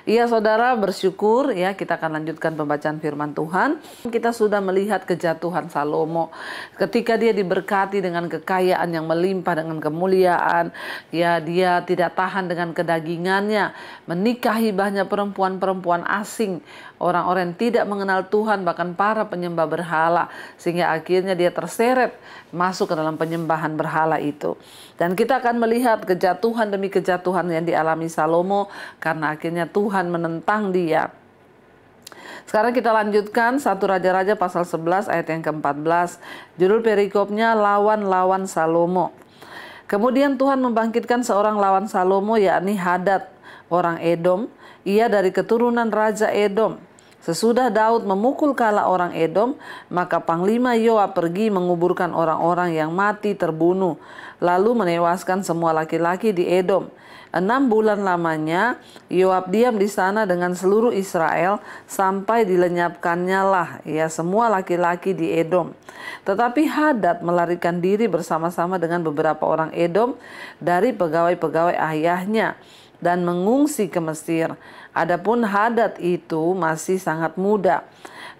Iya saudara, bersyukur ya kita akan lanjutkan pembacaan firman Tuhan. Kita sudah melihat kejatuhan Salomo ketika dia diberkati dengan kekayaan yang melimpah, dengan kemuliaan. Ya, dia tidak tahan dengan kedagingannya, menikahi banyak perempuan-perempuan asing, orang-orang yang tidak mengenal Tuhan, bahkan para penyembah berhala, sehingga akhirnya dia terseret masuk ke dalam penyembahan berhala itu. Dan kita akan melihat kejatuhan demi kejatuhan yang dialami Salomo karena akhirnya Tuhan menentang dia. Sekarang kita lanjutkan 1 Raja-Raja pasal 11 ayat yang ke-14. Judul perikopnya lawan-lawan Salomo. Kemudian Tuhan membangkitkan seorang lawan Salomo, yakni Hadad, orang Edom. Ia dari keturunan Raja Edom. Sesudah Daud memukul kala orang Edom, maka Panglima Yoab pergi menguburkan orang-orang yang mati terbunuh, lalu menewaskan semua laki-laki di Edom. 6 bulan lamanya Yoab diam di sana dengan seluruh Israel sampai dilenyapkannya lah ya semua laki-laki di Edom. Tetapi Hadad melarikan diri bersama-sama dengan beberapa orang Edom dari pegawai-pegawai ayahnya dan mengungsi ke Mesir. Adapun Hadad itu masih sangat muda.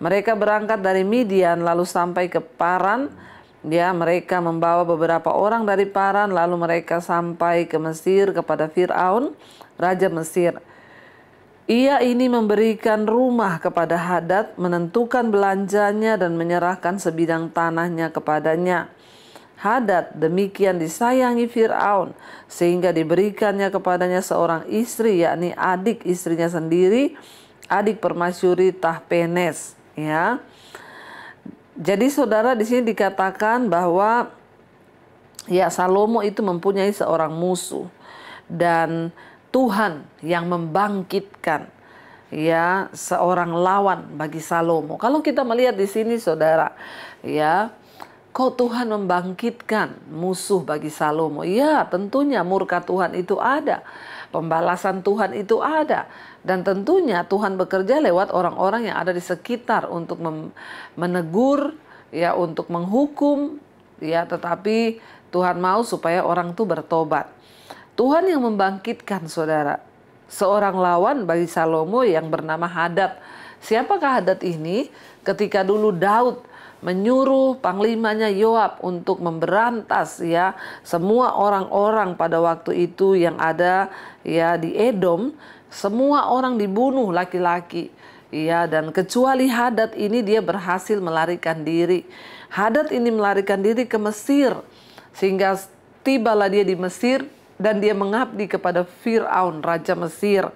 Mereka berangkat dari Midian lalu sampai ke Paran. Ya, mereka membawa beberapa orang dari Paran, lalu mereka sampai ke Mesir kepada Fir'aun, Raja Mesir. Ia ini memberikan rumah kepada Hadad, menentukan belanjanya dan menyerahkan sebidang tanahnya kepadanya. Hadad demikian disayangi Fir'aun sehingga diberikannya kepadanya seorang istri, yakni adik istrinya sendiri, adik permasyuri Tahpenes. Ya, jadi saudara di sini dikatakan bahwa ya Salomo itu mempunyai seorang musuh dan Tuhan yang membangkitkan ya seorang lawan bagi Salomo. Kalau kita melihat di sini saudara, ya, kok Tuhan membangkitkan musuh bagi Salomo? Ya, tentunya murka Tuhan itu ada. Pembalasan Tuhan itu ada. Dan tentunya Tuhan bekerja lewat orang-orang yang ada di sekitar untuk menegur, ya, untuk menghukum, ya, tetapi Tuhan mau supaya orang itu bertobat. Tuhan yang membangkitkan saudara seorang lawan bagi Salomo yang bernama Hadad. Siapakah Hadad ini? Ketika dulu Daud menyuruh panglimanya Yoab untuk memberantas ya semua orang-orang pada waktu itu yang ada ya di Edom, semua orang dibunuh laki-laki ya, dan kecuali Hadad ini dia berhasil melarikan diri. Hadad ini melarikan diri ke Mesir sehingga tibalah dia di Mesir dan dia mengabdi kepada Fir'aun, Raja Mesir.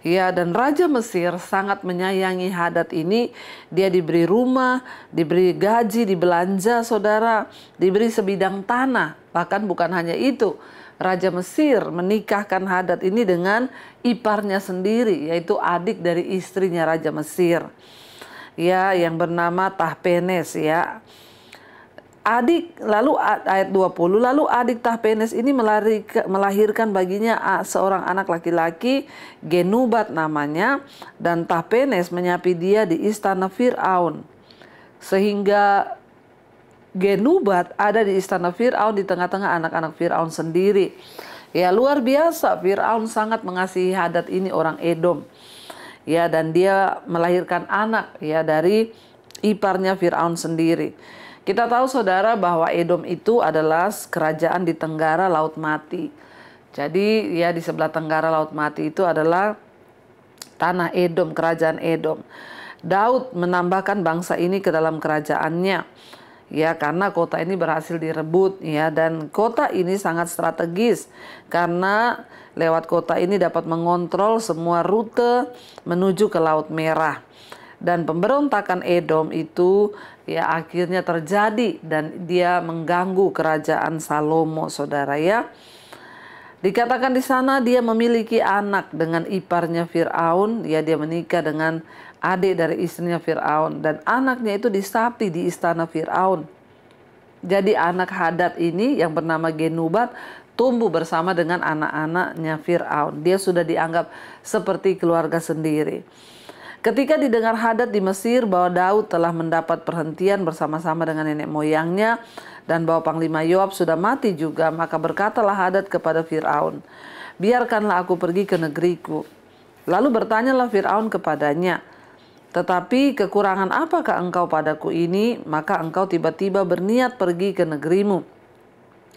Ya, dan Raja Mesir sangat menyayangi Hadad ini. Dia diberi rumah, diberi gaji, dibelanja saudara, diberi sebidang tanah. Bahkan bukan hanya itu, Raja Mesir menikahkan Hadad ini dengan iparnya sendiri, yaitu adik dari istrinya Raja Mesir, ya, yang bernama Tahpenes ya. Lalu ayat 20, lalu adik Tahpenes ini melahirkan baginya seorang anak laki-laki, Genubat namanya, dan Tahpenes menyapi dia di istana Fir'aun. Sehingga Genubat ada di istana Fir'aun di tengah-tengah anak-anak Fir'aun sendiri. Ya, luar biasa, Fir'aun sangat mengasihi Hadad ini orang Edom. Ya, dan dia melahirkan anak ya dari iparnya Fir'aun sendiri. Kita tahu saudara bahwa Edom itu adalah kerajaan di tenggara Laut Mati. Jadi ya di sebelah tenggara Laut Mati itu adalah tanah Edom, kerajaan Edom. Daud menambahkan bangsa ini ke dalam kerajaannya. Ya, karena kota ini berhasil direbut ya, dan kota ini sangat strategis karena lewat kota ini dapat mengontrol semua rute menuju ke Laut Merah. Dan pemberontakan Edom itu ya akhirnya terjadi dan dia mengganggu kerajaan Salomo saudara ya. Dikatakan di sana dia memiliki anak dengan iparnya Fir'aun, ya, dia menikah dengan adik dari istrinya Fir'aun dan anaknya itu disapi di istana Fir'aun. Jadi anak Hadad ini yang bernama Genubat tumbuh bersama dengan anak-anaknya Fir'aun. Dia sudah dianggap seperti keluarga sendiri. Ketika didengar Hadad di Mesir bahwa Daud telah mendapat perhentian bersama-sama dengan nenek moyangnya dan bahwa Panglima Yoab sudah mati juga, maka berkatalah Hadad kepada Fir'aun, "Biarkanlah aku pergi ke negeriku. Lalu bertanyalah Fir'aun kepadanya, tetapi kekurangan apakah engkau padaku ini? Maka engkau tiba-tiba berniat pergi ke negerimu.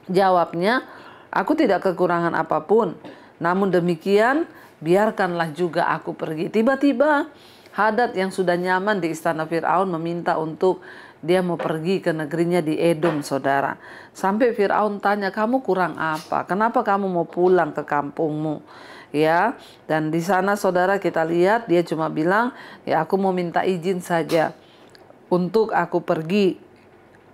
Jawabnya, aku tidak kekurangan apapun. Namun demikian, biarkanlah juga aku pergi. Tiba-tiba Hadad yang sudah nyaman di istana Fir'aun meminta untuk dia mau pergi ke negerinya di Edom, saudara. Sampai Fir'aun tanya, kamu kurang apa? Kenapa kamu mau pulang ke kampungmu? Ya, dan di sana saudara kita lihat dia cuma bilang, ya aku mau minta izin saja untuk aku pergi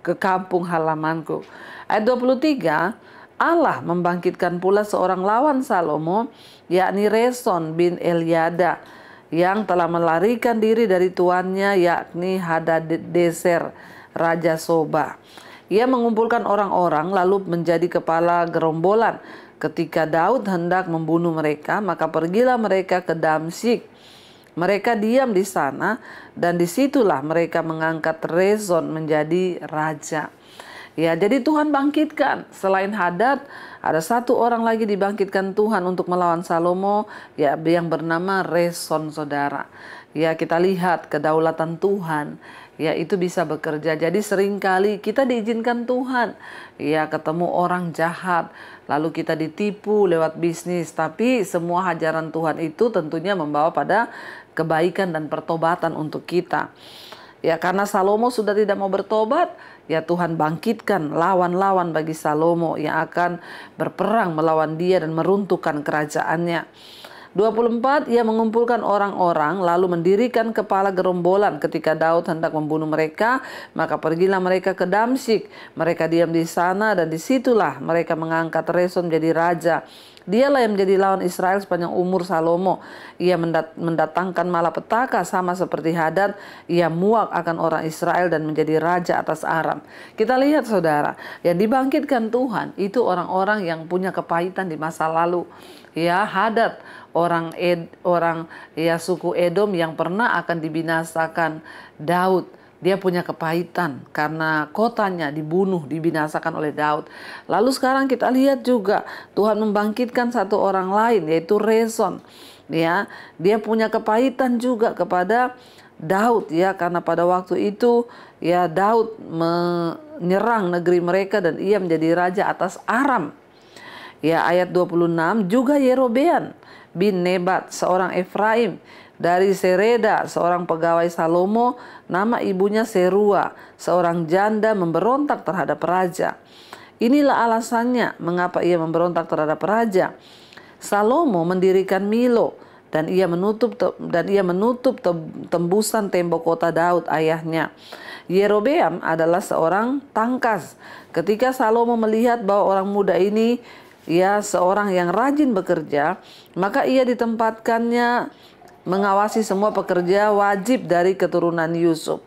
ke kampung halamanku. Ayat 23, Allah membangkitkan pula seorang lawan Salomo, yakni Reson bin Eliada, yang telah melarikan diri dari tuannya, yakni Hadadezer, Raja Soba. Ia mengumpulkan orang-orang lalu menjadi kepala gerombolan. Ketika Daud hendak membunuh mereka, maka pergilah mereka ke Damsyik. Mereka diam di sana dan disitulah mereka mengangkat Rezon menjadi raja. Ya, jadi Tuhan bangkitkan. Selain Hadad, ada satu orang lagi dibangkitkan Tuhan untuk melawan Salomo, ya, yang bernama Rezon, saudara. Ya, kita lihat kedaulatan Tuhan, ya, itu bisa bekerja. Jadi seringkali kita diizinkan Tuhan, ya, ketemu orang jahat, lalu kita ditipu lewat bisnis. Tapi semua ajaran Tuhan itu tentunya membawa pada kebaikan dan pertobatan untuk kita. Ya, karena Salomo sudah tidak mau bertobat, ya Tuhan bangkitkan lawan-lawan bagi Salomo yang akan berperang melawan dia dan meruntuhkan kerajaannya. 24, ia mengumpulkan orang-orang lalu mendirikan kepala gerombolan. Ketika Daud hendak membunuh mereka, maka pergilah mereka ke Damsyik. Mereka diam di sana dan disitulah mereka mengangkat Rezon menjadi raja. Dialah yang menjadi lawan Israel sepanjang umur Salomo. Ia mendatangkan malapetaka sama seperti Hadad. Ia muak akan orang Israel dan menjadi raja atas Aram. Kita lihat saudara, yang dibangkitkan Tuhan itu orang-orang yang punya kepahitan di masa lalu. Ya, Hadad orang ya suku Edom yang pernah akan dibinasakan Daud. Dia punya kepahitan karena kotanya dibunuh, dibinasakan oleh Daud. Lalu sekarang kita lihat juga Tuhan membangkitkan satu orang lain, yaitu Rezon. Ya, dia punya kepahitan juga kepada Daud, ya, karena pada waktu itu ya Daud menyerang negeri mereka dan ia menjadi raja atas Aram. Ya, ayat 26, juga Yerobeam bin Nebat, seorang Efraim dari Sereda, seorang pegawai Salomo, nama ibunya Serua, seorang janda memberontak terhadap raja. Inilah alasannya mengapa ia memberontak terhadap raja. Salomo mendirikan Milo dan ia menutup tembusan tembok kota Daud ayahnya. Yerobeam adalah seorang tangkas. Ketika Salomo melihat bahwa orang muda ini ya seorang yang rajin bekerja, maka ia ditempatkannya mengawasi semua pekerja wajib dari keturunan Yusuf.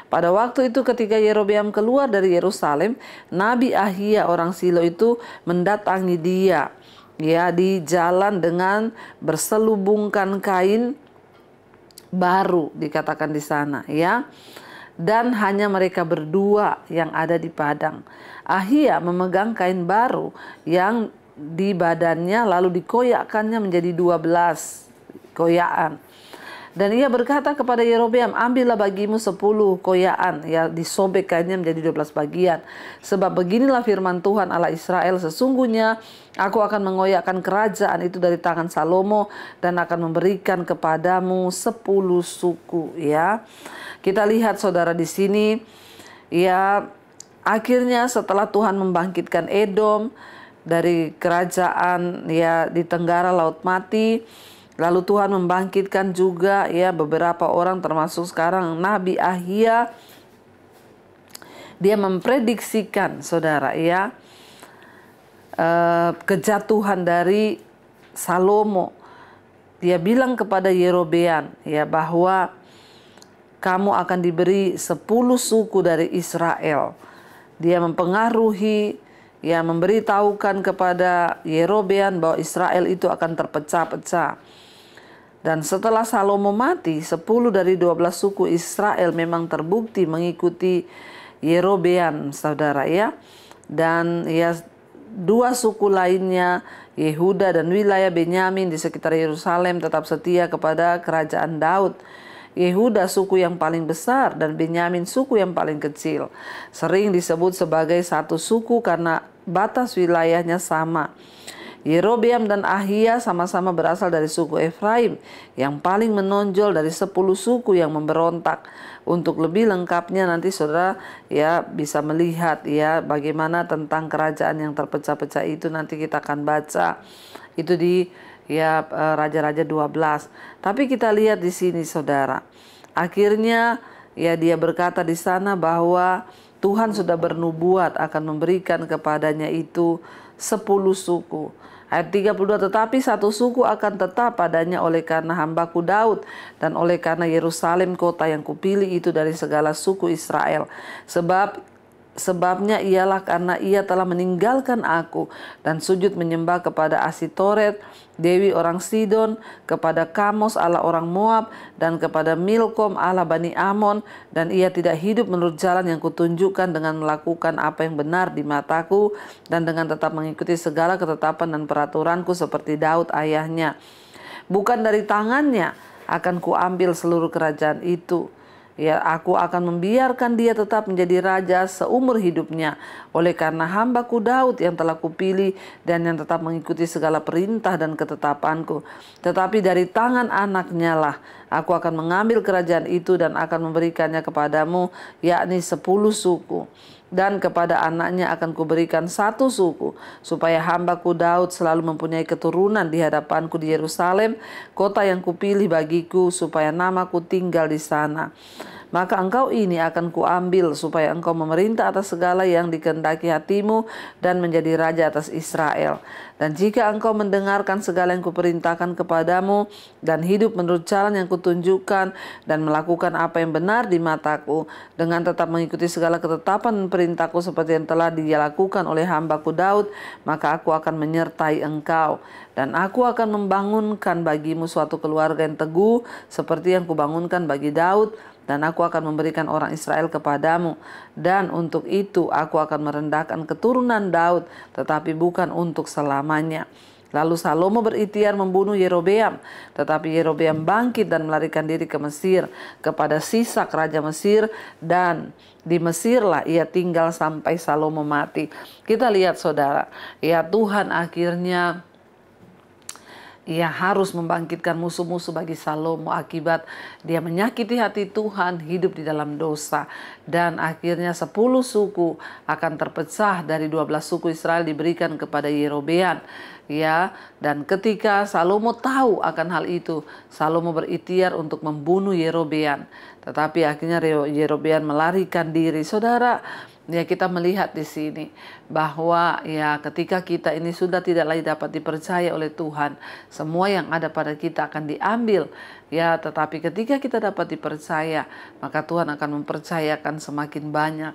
Pada waktu itu ketika Yerobeam keluar dari Yerusalem, Nabi Ahia orang Silo itu mendatangi dia, ya, di jalan dengan berselubungkan kain baru, dikatakan di sana, ya. Dan hanya mereka berdua yang ada di padang. Ahia memegang kain baru yang di badannya lalu dikoyakkannya menjadi 12 koyaan. Dan ia berkata kepada Yerobeam, ambillah bagimu 10 koyaan, ya, disobek kainnya menjadi 12 bagian. Sebab beginilah firman Tuhan Allah Israel, sesungguhnya aku akan mengoyakkan kerajaan itu dari tangan Salomo dan akan memberikan kepadamu 10 suku, ya. Kita lihat saudara di sini, ya, akhirnya setelah Tuhan membangkitkan Edom dari kerajaan ya di tenggara Laut Mati, lalu Tuhan membangkitkan juga ya beberapa orang termasuk sekarang Nabi Ahia. Dia memprediksikan saudara ya kejatuhan dari Salomo. Dia bilang kepada Yerobeam ya bahwa kamu akan diberi 10 suku dari Israel. Dia mempengaruhi, ya, memberitahukan kepada Yerobeam bahwa Israel itu akan terpecah-pecah. Dan setelah Salomo mati, 10 dari 12 suku Israel memang terbukti mengikuti Yerobeam, saudara ya. Dan ya dua suku lainnya, Yehuda dan wilayah Benyamin di sekitar Yerusalem, tetap setia kepada kerajaan Daud. Yehuda suku yang paling besar dan Benyamin suku yang paling kecil. Sering disebut sebagai satu suku karena batas wilayahnya sama. Yerobeam dan Ahia sama-sama berasal dari suku Efraim yang paling menonjol dari 10 suku yang memberontak. Untuk lebih lengkapnya nanti saudara ya bisa melihat ya bagaimana tentang kerajaan yang terpecah-pecah itu, nanti kita akan baca itu di Raja-Raja 12. Tapi kita lihat di sini saudara. Akhirnya ya dia berkata di sana bahwa Tuhan sudah bernubuat akan memberikan kepadanya itu 10 suku. Ayat 32, tetapi satu suku akan tetap padanya oleh karena hambaku Daud dan oleh karena Yerusalem kota yang kupilih itu dari segala suku Israel. Sebabnya ialah karena ia telah meninggalkan aku dan sujud menyembah kepada Asitoret, dewi orang Sidon, kepada Kamos Allah orang Moab, dan kepada Milkom Allah Bani Amon, dan ia tidak hidup menurut jalan yang kutunjukkan dengan melakukan apa yang benar di mataku dan dengan tetap mengikuti segala ketetapan dan peraturanku seperti Daud ayahnya. Bukan dari tangannya akan kuambil seluruh kerajaan itu. Ya, aku akan membiarkan dia tetap menjadi raja seumur hidupnya oleh karena hambaku Daud yang telah kupilih dan yang tetap mengikuti segala perintah dan ketetapanku. Tetapi dari tangan anaknya lah aku akan mengambil kerajaan itu dan akan memberikannya kepadamu, yakni 10 suku. Dan kepada anaknya akan kuberikan 1 suku, supaya hambaku Daud selalu mempunyai keturunan di hadapanku di Yerusalem, kota yang kupilih bagiku, supaya namaku tinggal di sana. Maka engkau ini akan kuambil supaya engkau memerintah atas segala yang dikehendaki hatimu dan menjadi raja atas Israel. Dan jika engkau mendengarkan segala yang kuperintahkan kepadamu dan hidup menurut jalan yang kutunjukkan dan melakukan apa yang benar di mataku dengan tetap mengikuti segala ketetapan dan perintahku seperti yang telah dilakukan oleh hambaku Daud, maka aku akan menyertai engkau. Dan aku akan membangunkan bagimu suatu keluarga yang teguh seperti yang kubangunkan bagi Daud, dan aku akan memberikan orang Israel kepadamu. Dan untuk itu aku akan merendahkan keturunan Daud, tetapi bukan untuk selamanya. Lalu Salomo berikhtiar membunuh Yerobeam, tetapi Yerobeam bangkit dan melarikan diri ke Mesir, kepada Sisak raja Mesir, dan di Mesirlah ia tinggal sampai Salomo mati. Kita lihat saudara, ya Tuhan akhirnya ia harus membangkitkan musuh-musuh bagi Salomo akibat dia menyakiti hati Tuhan, hidup di dalam dosa. Dan akhirnya 10 suku akan terpecah dari 12 suku Israel diberikan kepada Yerobeam. Ya, dan ketika Salomo tahu akan hal itu, Salomo berikhtiar untuk membunuh Yerobeam. Tetapi akhirnya Yerobeam melarikan diri. Saudara, ya kita melihat di sini bahwa ya ketika kita ini sudah tidak lagi dapat dipercaya oleh Tuhan, semua yang ada pada kita akan diambil. Ya, tetapi ketika kita dapat dipercaya, maka Tuhan akan mempercayakan semakin banyak.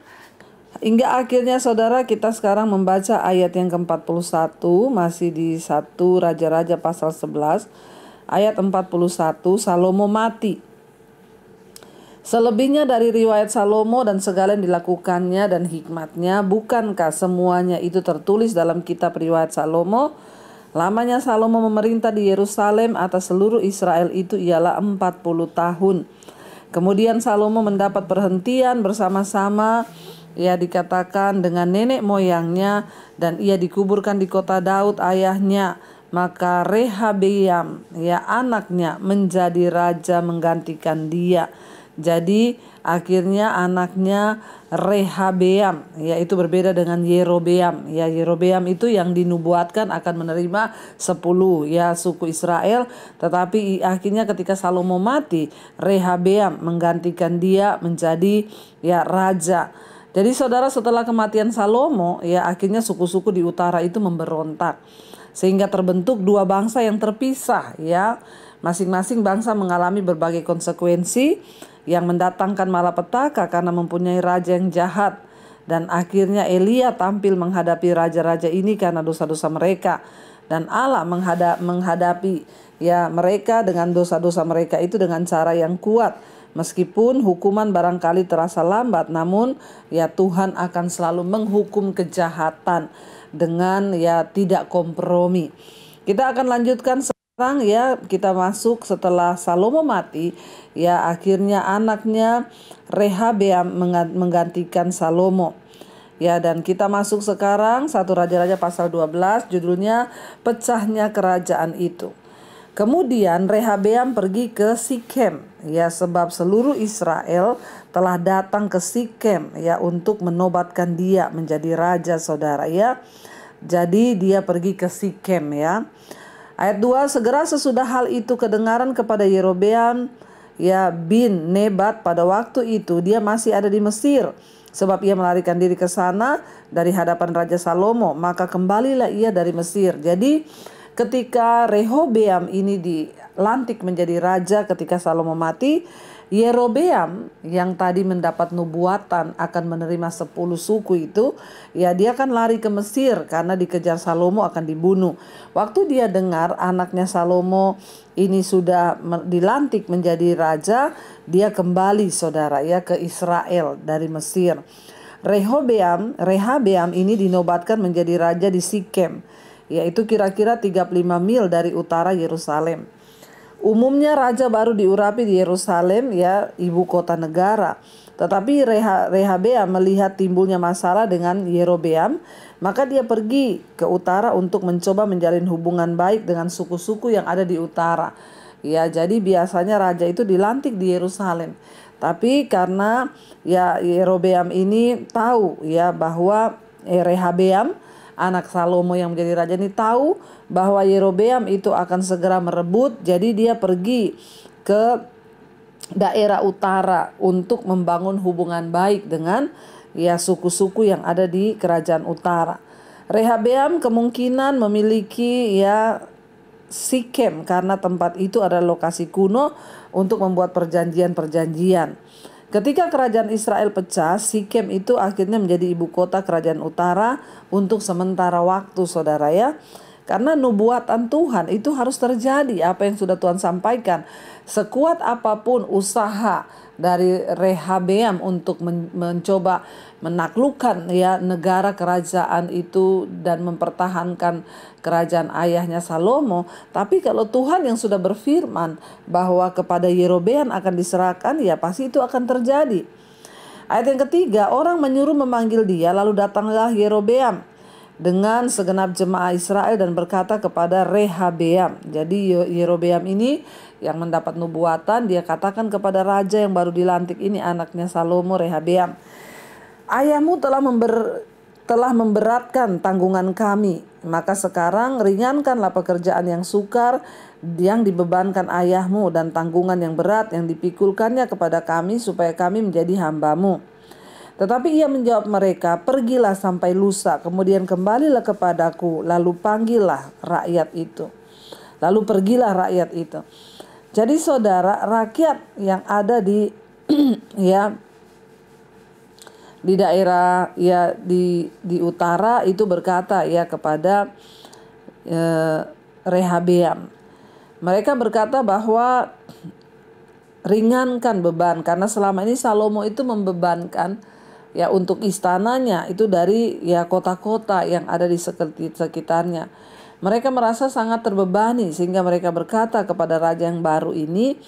Hingga akhirnya saudara kita sekarang membaca ayat yang ke-41, masih di 1 Raja-Raja pasal 11 ayat 41, Salomo mati. Selebihnya dari riwayat Salomo dan segala yang dilakukannya dan hikmatnya, bukankah semuanya itu tertulis dalam kitab riwayat Salomo? Lamanya Salomo memerintah di Yerusalem atas seluruh Israel itu ialah 40 tahun. Kemudian Salomo mendapat perhentian bersama-sama, ia dikatakan dengan nenek moyangnya, dan ia dikuburkan di kota Daud ayahnya. Maka Rehabeam, ya anaknya, menjadi raja menggantikan dia. Jadi akhirnya anaknya Rehabeam, yaitu berbeda dengan Yerobeam. Ya, Yerobeam itu yang dinubuatkan akan menerima 10 ya suku Israel, tetapi akhirnya ketika Salomo mati, Rehabeam menggantikan dia menjadi ya raja. Jadi saudara, setelah kematian Salomo, ya akhirnya suku-suku di utara itu memberontak. Sehingga terbentuk 2 bangsa yang terpisah ya. Masing-masing bangsa mengalami berbagai konsekuensi yang mendatangkan malapetaka karena mempunyai raja yang jahat. Dan akhirnya Elia tampil menghadapi raja-raja ini karena dosa-dosa mereka. Dan Allah menghadapi ya mereka dengan dosa-dosa mereka itu dengan cara yang kuat. Meskipun hukuman barangkali terasa lambat, namun ya Tuhan akan selalu menghukum kejahatan. dengan ya tidak kompromi. Kita akan lanjutkan sekarang ya, kita masuk setelah Salomo mati, ya akhirnya anaknya Rehabeam menggantikan Salomo. Ya, dan kita masuk sekarang 1 Raja-Raja pasal 12, judulnya Pecahnya Kerajaan Itu. Kemudian Rehabeam pergi ke Sikem, ya sebab seluruh Israel telah datang ke Sikem ya untuk menobatkan dia menjadi raja, saudara ya. Jadi dia pergi ke Sikem ya. Ayat 2, segera sesudah hal itu kedengaran kepada Yerobeam ya bin Nebat, pada waktu itu dia masih ada di Mesir, sebab ia melarikan diri ke sana dari hadapan Raja Salomo, maka kembalilah ia dari Mesir. Jadi ketika Rehobeam ini dilantik menjadi raja ketika Salomo mati, Yerobeam yang tadi mendapat nubuatan akan menerima 10 suku itu, ya dia kan lari ke Mesir karena dikejar Salomo akan dibunuh. Waktu dia dengar anaknya Salomo ini sudah dilantik menjadi raja, dia kembali saudara ya ke Israel dari Mesir. Rehabeam ini dinobatkan menjadi raja di Sikem, yaitu kira-kira 35 mil dari utara Yerusalem. Umumnya raja baru diurapi di Yerusalem ya, ibu kota negara. Tetapi Rehabeam melihat timbulnya masalah dengan Yerobeam, maka dia pergi ke utara untuk mencoba menjalin hubungan baik dengan suku-suku yang ada di utara. Ya, jadi biasanya raja itu dilantik di Yerusalem. Tapi karena ya Yerobeam ini tahu ya bahwa Rehabeam anak Salomo yang menjadi raja ini tahu bahwa Yerobeam itu akan segera merebut, jadi dia pergi ke daerah utara untuk membangun hubungan baik dengan ya suku-suku yang ada di kerajaan utara. Rehabeam kemungkinan memiliki ya Sikem karena tempat itu adalah lokasi kuno untuk membuat perjanjian-perjanjian. Ketika kerajaan Israel pecah, Sikem itu akhirnya menjadi ibu kota kerajaan utara untuk sementara waktu, saudara ya. Karena nubuatan Tuhan itu harus terjadi, apa yang sudah Tuhan sampaikan. Sekuat apapun usaha dari Rehabeam untuk mencoba menaklukkan ya negara kerajaan itu dan mempertahankan kerajaan ayahnya Salomo, tapi kalau Tuhan yang sudah berfirman bahwa kepada Yerobeam akan diserahkan, ya pasti itu akan terjadi. Ayat yang ketiga, orang menyuruh memanggil dia, lalu datanglah Yerobeam dengan segenap jemaah Israel dan berkata kepada Rehabeam. Jadi Yerobeam ini yang mendapat nubuatan, dia katakan kepada raja yang baru dilantik ini, anaknya Salomo, Rehabeam, ayahmu telah memberatkan tanggungan kami, maka sekarang ringankanlah pekerjaan yang sukar yang dibebankan ayahmu dan tanggungan yang berat yang dipikulkannya kepada kami supaya kami menjadi hambamu. Tetapi ia menjawab mereka, pergilah sampai lusa, kemudian kembalilah kepadaku, lalu panggillah rakyat itu. Lalu pergilah rakyat itu. Jadi saudara, rakyat yang ada di ya di daerah ya di utara itu berkata ya kepada Rehabeam. Mereka berkata bahwa ringankan beban, karena selama ini Salomo itu membebankan ya untuk istananya itu dari ya kota-kota yang ada di sekitarnya. Mereka merasa sangat terbebani sehingga mereka berkata kepada raja yang baru ini,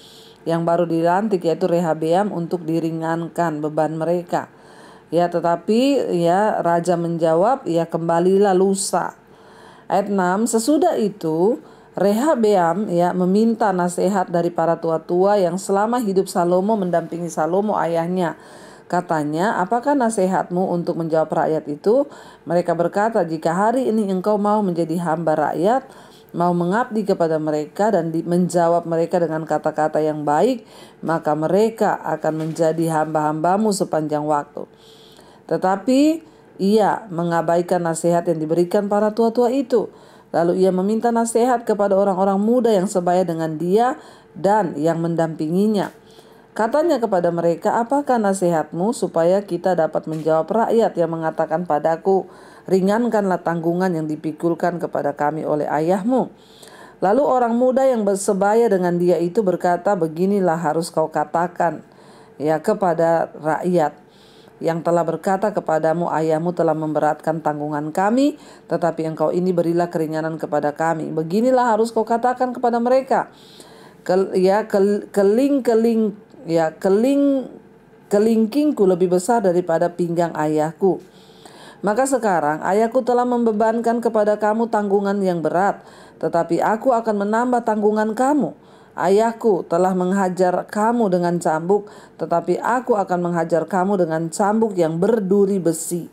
yang baru dilantik yaitu Rehabeam, untuk diringankan beban mereka. Ya, tetapi ya raja menjawab, ya kembalilah lusa. Ayat 6, sesudah itu Rehabeam ya meminta nasihat dari para tua-tua yang selama hidup Salomo mendampingi Salomo ayahnya. Katanya, apakah nasihatmu untuk menjawab rakyat itu? Mereka berkata, jika hari ini engkau mau menjadi hamba rakyat, mau mengabdi kepada mereka dan menjawab mereka dengan kata-kata yang baik, maka mereka akan menjadi hamba-hambamu sepanjang waktu. Tetapi ia mengabaikan nasihat yang diberikan para tua-tua itu. Lalu ia meminta nasihat kepada orang-orang muda yang sebaya dengan dia dan yang mendampinginya. Katanya kepada mereka, apakah nasihatmu supaya kita dapat menjawab rakyat yang mengatakan padaku, ringankanlah tanggungan yang dipikulkan kepada kami oleh ayahmu. Lalu orang muda yang bersebaya dengan dia itu berkata, beginilah harus kau katakan ya kepada rakyat. yang telah berkata kepadamu, ayahmu telah memberatkan tanggungan kami, tetapi engkau ini berilah keringanan kepada kami. Beginilah harus kau katakan kepada mereka, kelingkingku lebih besar daripada pinggang ayahku. Maka sekarang ayahku telah membebankan kepada kamu tanggungan yang berat, tetapi aku akan menambah tanggungan kamu. Ayahku telah menghajar kamu dengan cambuk, tetapi aku akan menghajar kamu dengan cambuk yang berduri besi.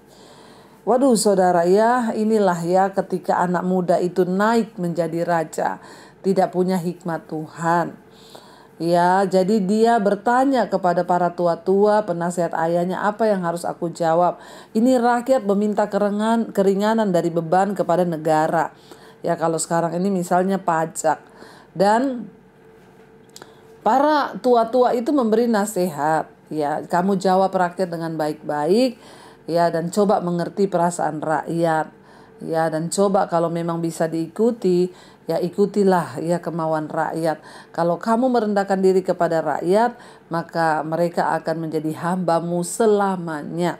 Waduh saudara ya, inilah ya ketika anak muda itu naik menjadi raja, tidak punya hikmat Tuhan. Ya, jadi dia bertanya kepada para tua-tua, penasehat ayahnya, apa yang harus aku jawab? Ini rakyat meminta keringanan dari beban kepada negara. Ya, kalau sekarang ini misalnya pajak. Dan para tua-tua itu memberi nasihat. Ya, kamu jawab rakyat dengan baik-baik. Ya, dan coba mengerti perasaan rakyat. Ya, dan coba kalau memang bisa diikuti, ya ikutilah ya kemauan rakyat. Kalau kamu merendahkan diri kepada rakyat, maka mereka akan menjadi hambamu selamanya.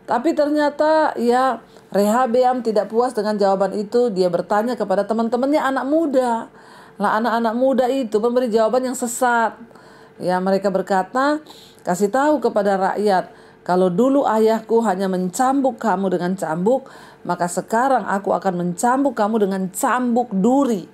Tapi ternyata ya Rehabeam tidak puas dengan jawaban itu. Dia bertanya kepada teman-temannya anak muda. Lah anak-anak muda itu memberi jawaban yang sesat. Ya, mereka berkata, kasih tahu kepada rakyat, kalau dulu ayahku hanya mencambuk kamu dengan cambuk, maka sekarang aku akan mencambuk kamu dengan cambuk duri.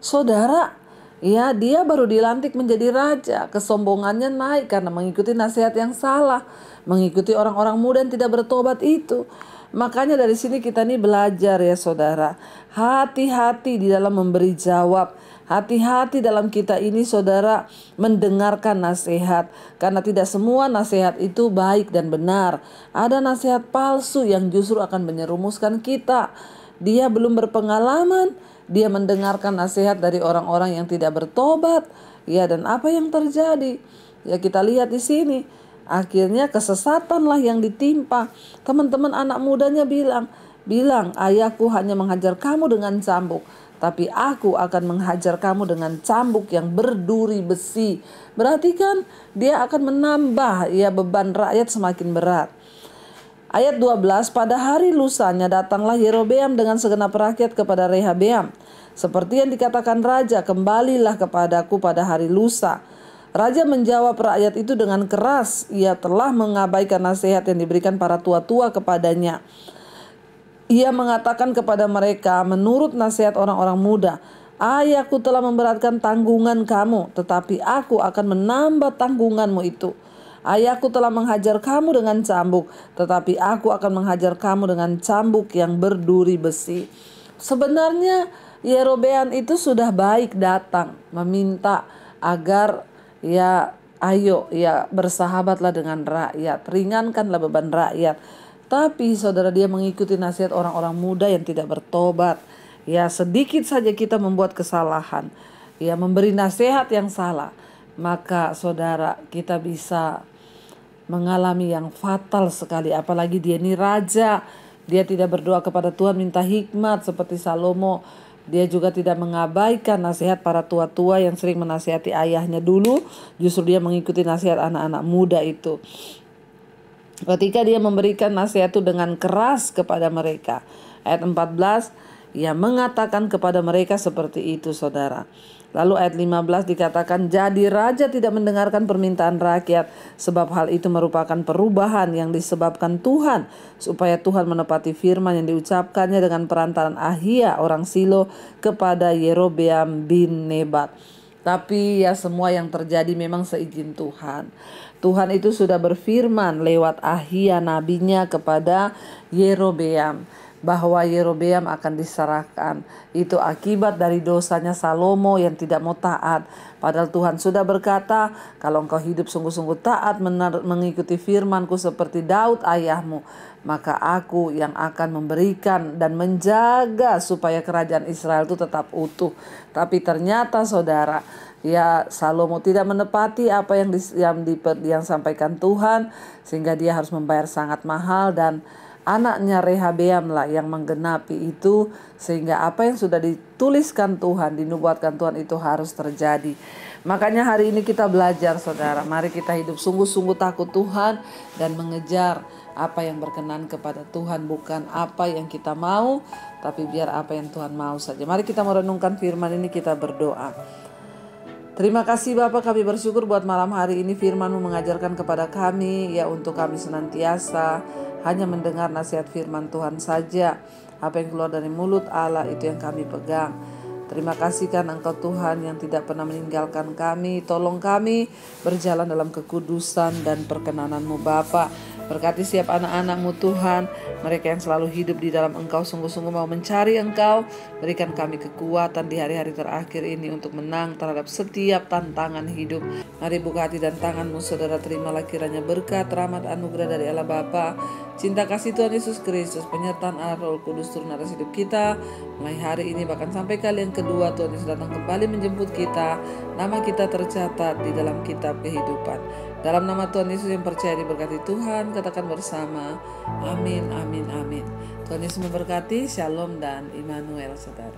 Saudara, ya dia baru dilantik menjadi raja. Kesombongannya naik karena mengikuti nasihat yang salah. Mengikuti orang-orang muda yang tidak bertobat itu. Makanya dari sini kita nih belajar ya saudara. Hati-hati di dalam memberi jawab. Hati-hati dalam kita ini saudara mendengarkan nasihat. Karena tidak semua nasihat itu baik dan benar. Ada nasihat palsu yang justru akan menyerumuskan kita. Dia belum berpengalaman. Dia mendengarkan nasihat dari orang-orang yang tidak bertobat. Ya, dan apa yang terjadi? Ya, kita lihat di sini. Akhirnya kesesatanlah yang ditimpa. Teman-teman anak mudanya bilang, ayahku hanya menghajar kamu dengan cambuk, tapi aku akan menghajar kamu dengan cambuk yang berduri besi. Berarti kan dia akan menambah ya beban rakyat semakin berat. Ayat 12, pada hari lusanya datanglah Yerobeam dengan segenap rakyat kepada Rehabeam. Seperti yang dikatakan raja, kembalilah kepadaku pada hari lusa. Raja menjawab rakyat itu dengan keras. Ia telah mengabaikan nasihat yang diberikan para tua-tua kepadanya. Ia mengatakan kepada mereka, menurut nasihat orang-orang muda, ayahku telah memberatkan tanggungan kamu, tetapi aku akan menambah tanggunganmu itu. Ayahku telah menghajar kamu dengan cambuk, tetapi aku akan menghajar kamu dengan cambuk yang berduri besi. Sebenarnya Yerobeam itu sudah baik datang meminta agar ya ayo ya bersahabatlah dengan rakyat, ringankanlah beban rakyat. Tapi saudara, dia mengikuti nasihat orang-orang muda yang tidak bertobat. Ya, sedikit saja kita membuat kesalahan, ya memberi nasihat yang salah, maka saudara kita bisa mengalami yang fatal sekali. Apalagi dia ini raja, dia tidak berdoa kepada Tuhan minta hikmat seperti Salomo. Dia juga tidak mengabaikan nasihat para tua-tua yang sering menasihati ayahnya dulu. Justru dia mengikuti nasihat anak-anak muda itu. Ketika dia memberikan nasihat itu dengan keras kepada mereka. Ayat 14, ia mengatakan kepada mereka seperti itu saudara. Lalu ayat 15 dikatakan, jadi raja tidak mendengarkan permintaan rakyat, sebab hal itu merupakan perubahan yang disebabkan Tuhan, supaya Tuhan menepati firman yang diucapkannya dengan perantaran Ahia orang Silo kepada Yerobeam bin Nebat. Tapi ya semua yang terjadi memang seizin Tuhan. Tuhan itu sudah berfirman lewat Ahia nabinya kepada Yerobeam, bahwa Yerobeam akan diserahkan. Itu akibat dari dosanya Salomo yang tidak mau taat. Padahal Tuhan sudah berkata, kalau engkau hidup sungguh-sungguh taat mengikuti firmanku seperti Daud ayahmu, maka aku yang akan memberikan dan menjaga supaya kerajaan Israel itu tetap utuh. Tapi ternyata saudara, ya Salomo tidak menepati apa yang disampaikan Tuhan, sehingga dia harus membayar sangat mahal. Dan anaknya Rehabeam yang menggenapi itu, sehingga apa yang sudah dituliskan Tuhan, dinubuatkan Tuhan itu harus terjadi. Makanya hari ini kita belajar, saudara, mari kita hidup sungguh-sungguh takut Tuhan dan mengejar apa yang berkenan kepada Tuhan, bukan apa yang kita mau, tapi biar apa yang Tuhan mau saja. Mari kita merenungkan firman ini, kita berdoa. Terima kasih Bapa, kami bersyukur buat malam hari ini firman-Mu mengajarkan kepada kami, ya, untuk kami senantiasa hanya mendengar nasihat firman Tuhan saja. Apa yang keluar dari mulut Allah itu yang kami pegang. Terima kasih kan Engkau Tuhan yang tidak pernah meninggalkan kami. Tolong kami berjalan dalam kekudusan dan perkenanan-Mu Bapa. Berkati setiap anak-anak-Mu Tuhan, mereka yang selalu hidup di dalam Engkau, sungguh-sungguh mau mencari Engkau. Berikan kami kekuatan di hari-hari terakhir ini untuk menang terhadap setiap tantangan hidup. Mari buka hati dan tangan-Mu, saudara, terimalah kiranya berkat, rahmat, anugerah dari Allah Bapa, cinta kasih Tuhan Yesus Kristus, penyertaan Allah Roh Kudus turun atas hidup kita mulai hari ini, bahkan sampai kali yang kedua Tuhan Yesus datang kembali menjemput kita. Nama kita tercatat di dalam kitab kehidupan. Dalam nama Tuhan Yesus yang percaya diberkati Tuhan, katakan bersama, amin, amin, amin. Tuhan Yesus memberkati, shalom dan Immanuel, saudara.